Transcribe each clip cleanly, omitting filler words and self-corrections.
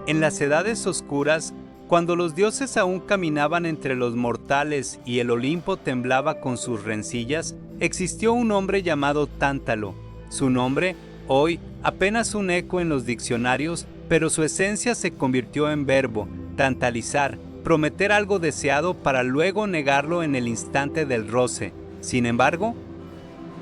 En las edades oscuras, cuando los dioses aún caminaban entre los mortales y el Olimpo temblaba con sus rencillas, existió un hombre llamado Tántalo. Su nombre, hoy, apenas un eco en los diccionarios, pero su esencia se convirtió en verbo, tantalizar, prometer algo deseado para luego negarlo en el instante del roce. Sin embargo,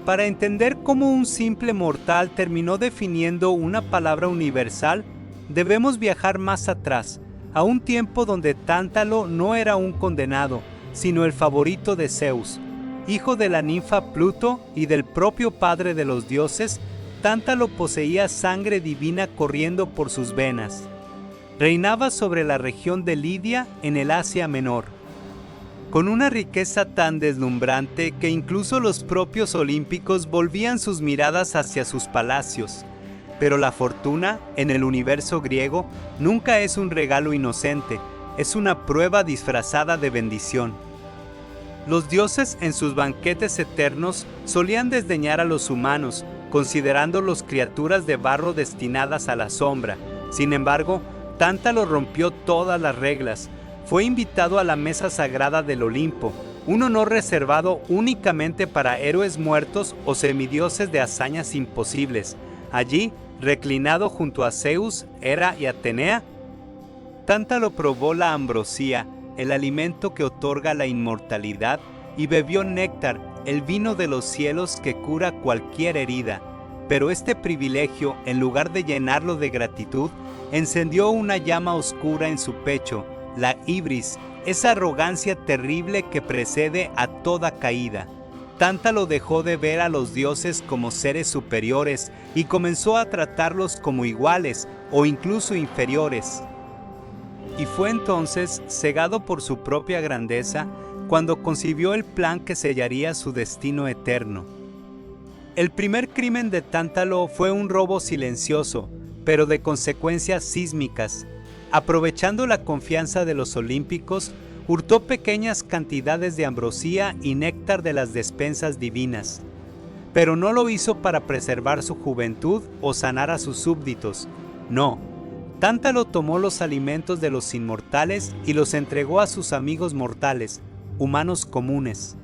para entender cómo un simple mortal terminó definiendo una palabra universal, debemos viajar más atrás, a un tiempo donde Tántalo no era un condenado, sino el favorito de Zeus. Hijo de la ninfa Pluto y del propio padre de los dioses, Tántalo poseía sangre divina corriendo por sus venas. Reinaba sobre la región de Lidia en el Asia Menor, con una riqueza tan deslumbrante que incluso los propios olímpicos volvían sus miradas hacia sus palacios. Pero la fortuna, en el universo griego, nunca es un regalo inocente, es una prueba disfrazada de bendición. Los dioses en sus banquetes eternos solían desdeñar a los humanos, considerándolos criaturas de barro destinadas a la sombra. Sin embargo, Tántalo rompió todas las reglas. Fue invitado a la mesa sagrada del Olimpo, un honor reservado únicamente para héroes muertos o semidioses de hazañas imposibles. Allí, reclinado junto a Zeus, Hera y Atenea, Tántalo probó la ambrosía, el alimento que otorga la inmortalidad, y bebió néctar, el vino de los cielos que cura cualquier herida. Pero este privilegio, en lugar de llenarlo de gratitud, encendió una llama oscura en su pecho, la ibris, esa arrogancia terrible que precede a toda caída. Tántalo dejó de ver a los dioses como seres superiores y comenzó a tratarlos como iguales o incluso inferiores. Y fue entonces, cegado por su propia grandeza, cuando concibió el plan que sellaría su destino eterno. El primer crimen de Tántalo fue un robo silencioso, pero de consecuencias sísmicas. Aprovechando la confianza de los olímpicos, hurtó pequeñas cantidades de ambrosía y néctar de las despensas divinas. Pero no lo hizo para preservar su juventud o sanar a sus súbditos. No, Tántalo tomó los alimentos de los inmortales y los entregó a sus amigos mortales, humanos comunes,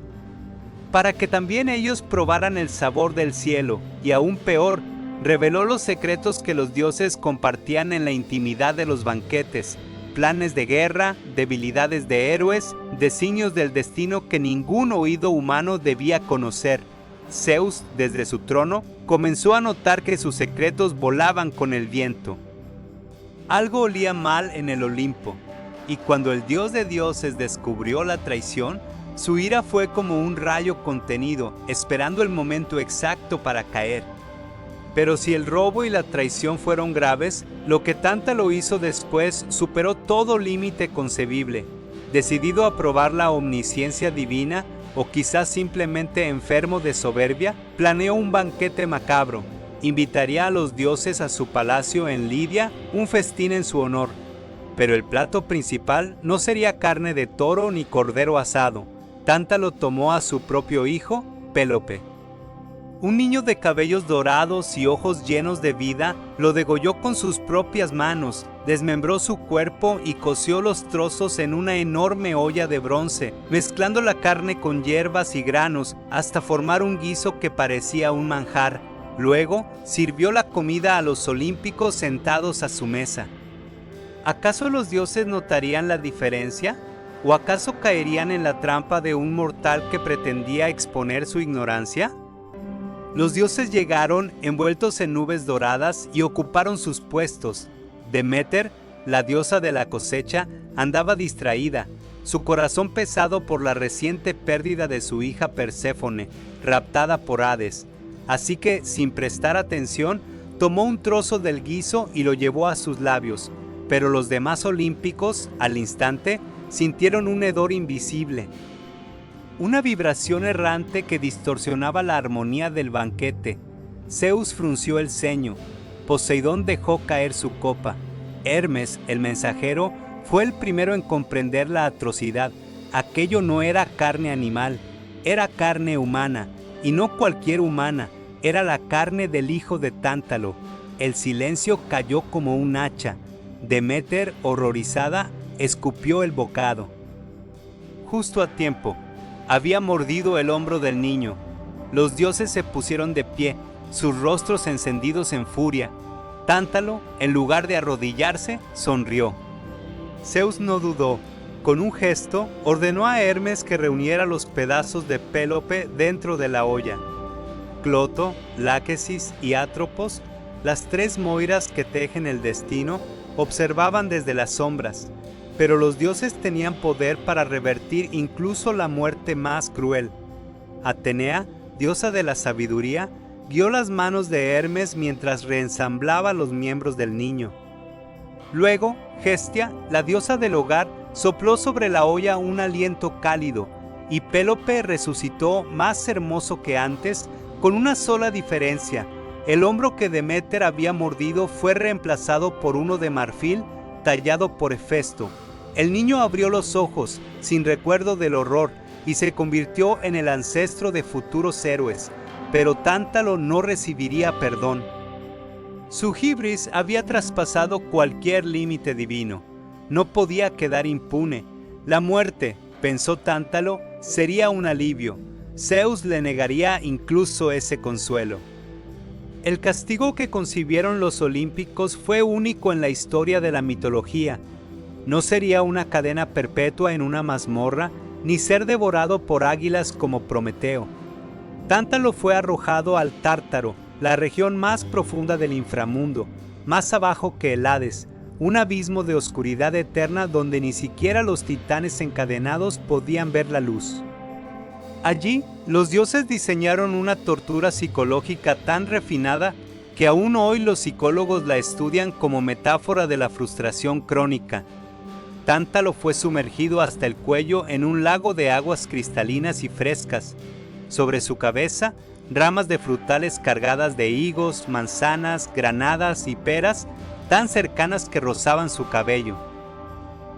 para que también ellos probaran el sabor del cielo, y aún peor, reveló los secretos que los dioses compartían en la intimidad de los banquetes, planes de guerra, debilidades de héroes, designios del destino que ningún oído humano debía conocer. Zeus, desde su trono, comenzó a notar que sus secretos volaban con el viento. Algo olía mal en el Olimpo, y cuando el dios de dioses descubrió la traición, su ira fue como un rayo contenido, esperando el momento exacto para caer. Pero si el robo y la traición fueron graves, lo que Tántalo hizo después superó todo límite concebible. Decidido a probar la omnisciencia divina, o quizás simplemente enfermo de soberbia, planeó un banquete macabro. Invitaría a los dioses a su palacio en Lidia, un festín en su honor. Pero el plato principal no sería carne de toro ni cordero asado. Tántalo tomó a su propio hijo, Pélope. Un niño de cabellos dorados y ojos llenos de vida lo degolló con sus propias manos, desmembró su cuerpo y coció los trozos en una enorme olla de bronce, mezclando la carne con hierbas y granos hasta formar un guiso que parecía un manjar. Luego sirvió la comida a los olímpicos sentados a su mesa. ¿Acaso los dioses notarían la diferencia? ¿O acaso caerían en la trampa de un mortal que pretendía exponer su ignorancia? Los dioses llegaron envueltos en nubes doradas y ocuparon sus puestos. Deméter, la diosa de la cosecha, andaba distraída, su corazón pesado por la reciente pérdida de su hija Perséfone, raptada por Hades. Así que, sin prestar atención, tomó un trozo del guiso y lo llevó a sus labios. Pero los demás olímpicos, al instante, sintieron un hedor invisible, una vibración errante que distorsionaba la armonía del banquete. Zeus frunció el ceño, Poseidón dejó caer su copa. Hermes, el mensajero, fue el primero en comprender la atrocidad. Aquello no era carne animal, era carne humana, y no cualquier humana, era la carne del hijo de Tántalo. El silencio cayó como un hacha. Deméter, horrorizada, escupió el bocado. Justo a tiempo, había mordido el hombro del niño. Los dioses se pusieron de pie, sus rostros encendidos en furia. Tántalo, en lugar de arrodillarse, sonrió. Zeus no dudó. Con un gesto, ordenó a Hermes que reuniera los pedazos de Pélope dentro de la olla. Cloto, Láquesis y Atropos, las tres moiras que tejen el destino, observaban desde las sombras, pero los dioses tenían poder para revertir incluso la muerte más cruel. Atenea, diosa de la sabiduría, guió las manos de Hermes mientras reensamblaba los miembros del niño. Luego, Hestia, la diosa del hogar, sopló sobre la olla un aliento cálido, y Pélope resucitó más hermoso que antes, con una sola diferencia: el hombro que Deméter había mordido fue reemplazado por uno de marfil tallado por Hefesto. El niño abrió los ojos, sin recuerdo del horror, y se convirtió en el ancestro de futuros héroes, pero Tántalo no recibiría perdón. Su hibris había traspasado cualquier límite divino. No podía quedar impune. La muerte, pensó Tántalo, sería un alivio. Zeus le negaría incluso ese consuelo. El castigo que concibieron los olímpicos fue único en la historia de la mitología. No sería una cadena perpetua en una mazmorra, ni ser devorado por águilas como Prometeo. Tántalo fue arrojado al Tártaro, la región más profunda del inframundo, más abajo que el Hades, un abismo de oscuridad eterna donde ni siquiera los titanes encadenados podían ver la luz. Allí, los dioses diseñaron una tortura psicológica tan refinada que aún hoy los psicólogos la estudian como metáfora de la frustración crónica. Tántalo fue sumergido hasta el cuello en un lago de aguas cristalinas y frescas. Sobre su cabeza, ramas de frutales cargadas de higos, manzanas, granadas y peras, tan cercanas que rozaban su cabello.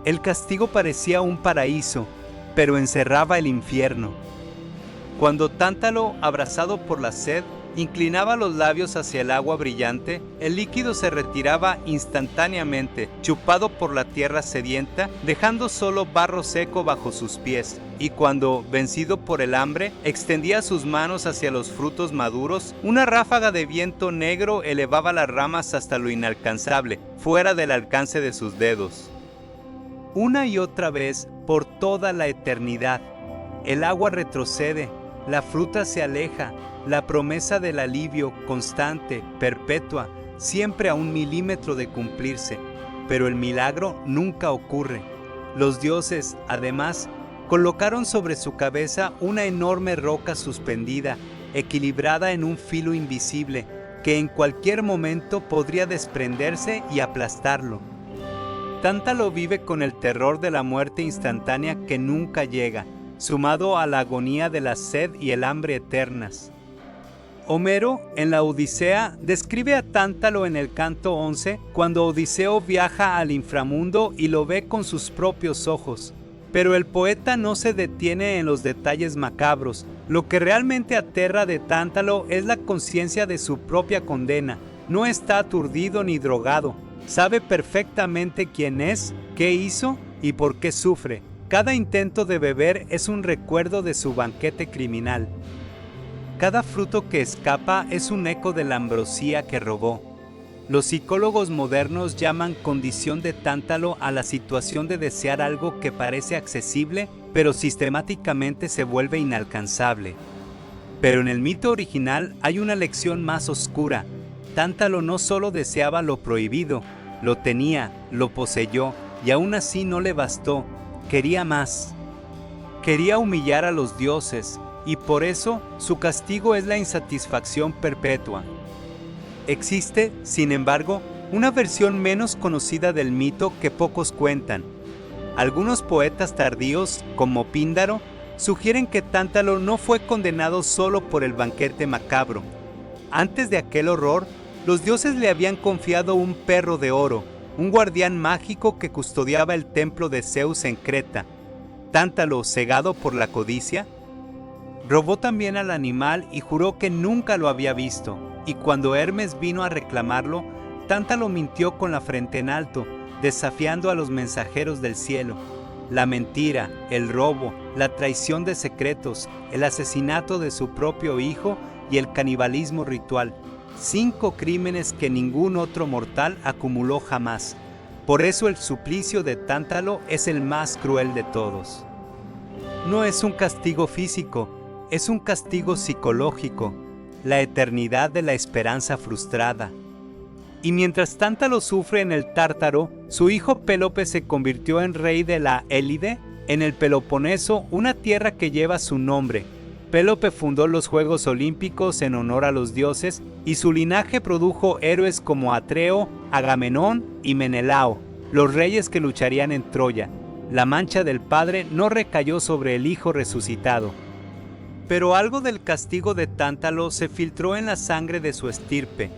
El castigo parecía un paraíso, pero encerraba el infierno. Cuando Tántalo, abrazado por la sed, inclinaba los labios hacia el agua brillante, el líquido se retiraba instantáneamente, chupado por la tierra sedienta, dejando solo barro seco bajo sus pies. Y cuando, vencido por el hambre, extendía sus manos hacia los frutos maduros, una ráfaga de viento negro elevaba las ramas hasta lo inalcanzable, fuera del alcance de sus dedos. Una y otra vez, por toda la eternidad, el agua retrocede, la fruta se aleja, la promesa del alivio constante, perpetua, siempre a 1 milímetro de cumplirse, pero el milagro nunca ocurre. Los dioses, además, colocaron sobre su cabeza una enorme roca suspendida, equilibrada en un filo invisible, que en cualquier momento podría desprenderse y aplastarlo. Tántalo vive con el terror de la muerte instantánea que nunca llega, sumado a la agonía de la sed y el hambre eternas. Homero, en la Odisea, describe a Tántalo en el canto 11, cuando Odiseo viaja al inframundo y lo ve con sus propios ojos. Pero el poeta no se detiene en los detalles macabros. Lo que realmente aterra de Tántalo es la conciencia de su propia condena. No está aturdido ni drogado. Sabe perfectamente quién es, qué hizo y por qué sufre. Cada intento de beber es un recuerdo de su banquete criminal. Cada fruto que escapa es un eco de la ambrosía que robó. Los psicólogos modernos llaman condición de Tántalo a la situación de desear algo que parece accesible, pero sistemáticamente se vuelve inalcanzable. Pero en el mito original hay una lección más oscura. Tántalo no solo deseaba lo prohibido, lo tenía, lo poseyó, y aún así no le bastó. Quería más. Quería humillar a los dioses, y por eso su castigo es la insatisfacción perpetua. Existe, sin embargo, una versión menos conocida del mito que pocos cuentan. Algunos poetas tardíos, como Píndaro, sugieren que Tántalo no fue condenado solo por el banquete macabro. Antes de aquel horror, los dioses le habían confiado un perro de oro, un guardián mágico que custodiaba el templo de Zeus en Creta. Tántalo, cegado por la codicia, robó también al animal y juró que nunca lo había visto. Y cuando Hermes vino a reclamarlo, Tántalo mintió con la frente en alto, desafiando a los mensajeros del cielo. La mentira, el robo, la traición de secretos, el asesinato de su propio hijo y el canibalismo ritual. 5 crímenes que ningún otro mortal acumuló jamás. Por eso el suplicio de Tántalo es el más cruel de todos. No es un castigo físico, es un castigo psicológico, la eternidad de la esperanza frustrada. Y mientras Tántalo sufre en el Tártaro, su hijo Pélope se convirtió en rey de la Élide, en el Peloponeso, una tierra que lleva su nombre. Pélope fundó los Juegos Olímpicos en honor a los dioses y su linaje produjo héroes como Atreo, Agamenón y Menelao, los reyes que lucharían en Troya. La mancha del padre no recayó sobre el hijo resucitado. Pero algo del castigo de Tántalo se filtró en la sangre de su estirpe.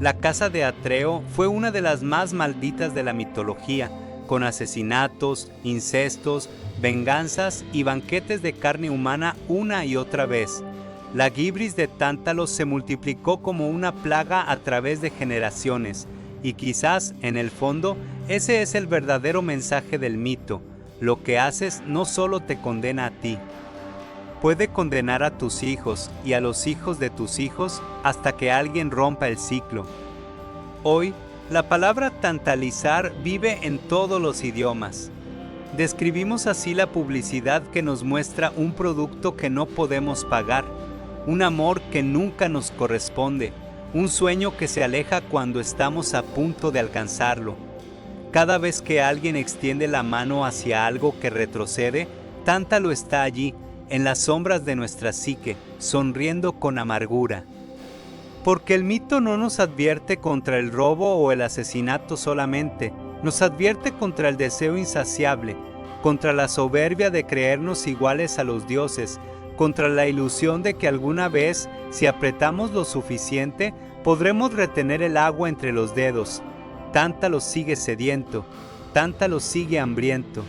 La casa de Atreo fue una de las más malditas de la mitología, con asesinatos, incestos, venganzas y banquetes de carne humana una y otra vez. La guibris de Tántalo se multiplicó como una plaga a través de generaciones, y quizás, en el fondo, ese es el verdadero mensaje del mito. Lo que haces no solo te condena a ti, puede condenar a tus hijos y a los hijos de tus hijos hasta que alguien rompa el ciclo. Hoy, la palabra tantalizar vive en todos los idiomas. Describimos así la publicidad que nos muestra un producto que no podemos pagar, un amor que nunca nos corresponde, un sueño que se aleja cuando estamos a punto de alcanzarlo. Cada vez que alguien extiende la mano hacia algo que retrocede, Tántalo está allí, en las sombras de nuestra psique, sonriendo con amargura. Porque el mito no nos advierte contra el robo o el asesinato solamente, nos advierte contra el deseo insaciable, contra la soberbia de creernos iguales a los dioses, contra la ilusión de que alguna vez, si apretamos lo suficiente, podremos retener el agua entre los dedos. Tántalo sigue sediento, Tántalo sigue hambriento.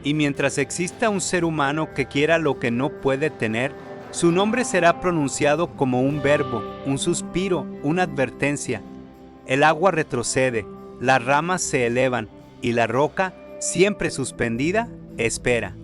Y mientras exista un ser humano que quiera lo que no puede tener, su nombre será pronunciado como un verbo, un suspiro, una advertencia. El agua retrocede, las ramas se elevan y la roca, siempre suspendida, espera.